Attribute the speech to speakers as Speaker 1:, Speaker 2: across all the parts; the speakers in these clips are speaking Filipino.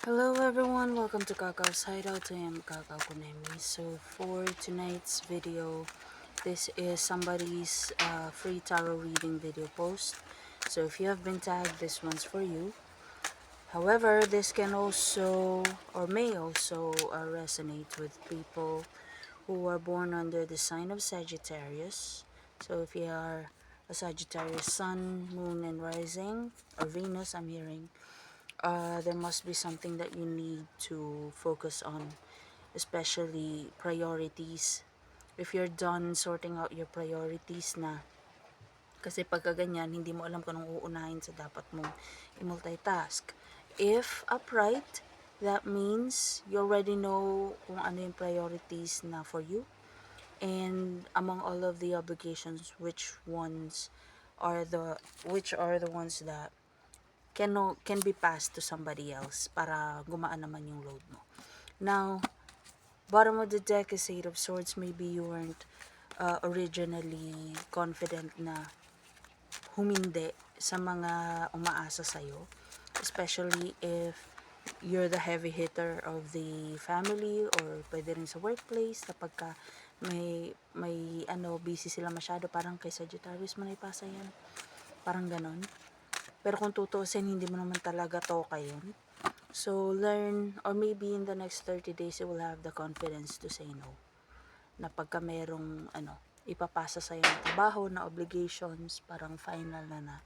Speaker 1: Hello everyone, welcome to Kakao's Hideout. I am Kakao Kunemi. So for tonight's video, this is somebody's free tarot reading video post. So if you have been tagged, this one's for you. However, this can also or may also resonate with people who are born under the sign of Sagittarius. So if you are a Sagittarius sun, moon, and rising, or Venus, I'm hearing there must be something that you need to focus on, especially priorities. If you're done sorting out your priorities na, kasi pagka ganyan, hindi mo alam kung anong uunahin sa dapat mong i-multitask. If upright, that means you already know kung ano yung priorities na for you. And among all of the obligations, which are the ones that can be passed to somebody else para gumaan naman yung load mo. Now, bottom of the deck is Eight of Swords. Maybe you weren't originally confident na humindi sa mga umaasa sa'yo. Especially if you're the heavy hitter of the family or pwede rin sa workplace. Kapag ka may busy sila masyado, parang kay Sagittarius mo na ipasa yan. Parang ganon. Pero kung tutuusin, hindi mo naman talaga toka yun. So, learn, or maybe in the next 30 days, you will have the confidence to say no. Na pagka merong, ipapasa sa'yo ng trabaho, na obligations, parang final na.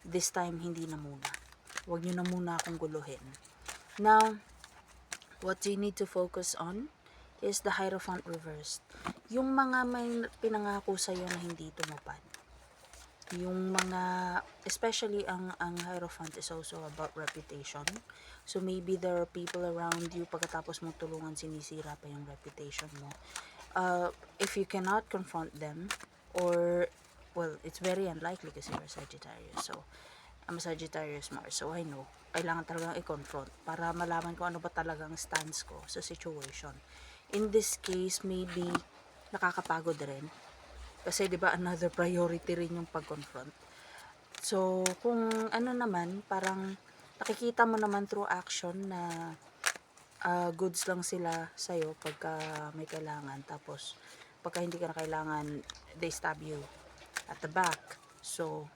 Speaker 1: This time, hindi na muna. Huwag nyo na muna akong guluhin. Now, what you need to focus on is the Hierophant reversed. Yung mga may pinangako sa'yo na hindi tumupad. Yung mga, especially ang Hierophant is also about reputation. So maybe there are people around you, pagkatapos mong tulungan, sinisira pa yung reputation mo. If you cannot confront them, or, well, it's very unlikely kasi you're Sagittarius. So, I'm a Sagittarius Mars, so I know, kailangan talagang i-confront para malaman ko ano ba talagang stance ko sa situation. In this case, maybe nakakapagod rin. Kasi 'di ba another priority rin yung pag-confront. So, kung ano naman, parang nakikita mo naman through action na goods lang sila sa'yo pagka may kailangan. Tapos, pagka hindi ka na kailangan, they stab you at the back. So,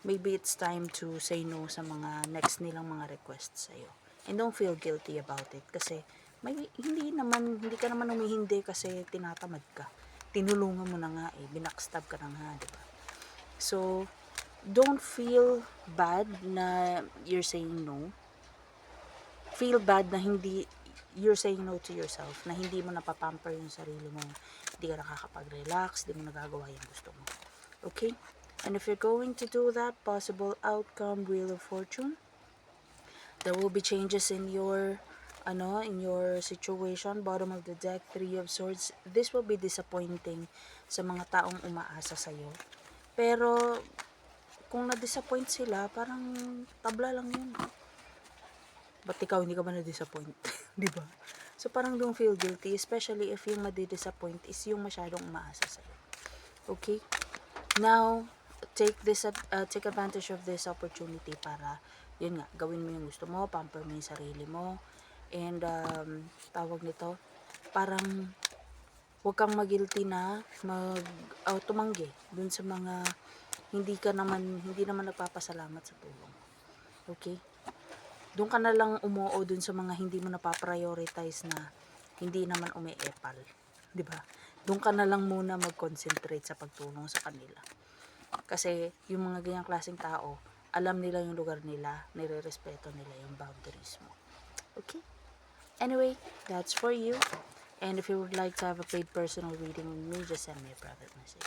Speaker 1: maybe it's time to say no sa mga next nilang mga requests sa'yo. And don't feel guilty about it. Kasi, hindi ka naman humihindi kasi tinatamad ka. Tinulungan mo na nga binackstab ka na nga, diba? So, don't feel bad na you're saying no. Feel bad na hindi you're saying no to yourself, na hindi mo napapamper yung sarili mo, hindi ka nakakapag-relax, hindi mo nagagawa yung gusto mo. Okay? And if you're going to do that, possible outcome, Wheel of Fortune, there will be changes in your situation. Bottom of the deck, Three of Swords. This will be disappointing sa mga taong umaasa sa'yo. Pero, kung na-disappoint sila, parang tabla lang yun. Ba't ikaw hindi ka ba na-disappoint? Diba? So, parang don't feel guilty, especially if yung madi-disappoint is yung masyadong umaasa sa'yo. Okay? Now, take advantage of this opportunity para, yun nga, gawin mo yung gusto mo, pamper mo yung sarili mo, and, tawag nito, parang, huwag kang magilty na tumanggi dun sa mga hindi naman nagpapasalamat sa tulong. Okay? Doon ka na lang umuo dun sa mga hindi mo napaprioritize na hindi naman umiepal. 'Di ba? Doon ka na lang muna mag-concentrate sa pagtulong sa kanila. Kasi yung mga ganyang klaseng tao, alam nila yung lugar nila, nire-respeto nila yung boundaries mo. Okay? Anyway, that's for you. And if you would like to have a paid personal reading with me, just send me a private message.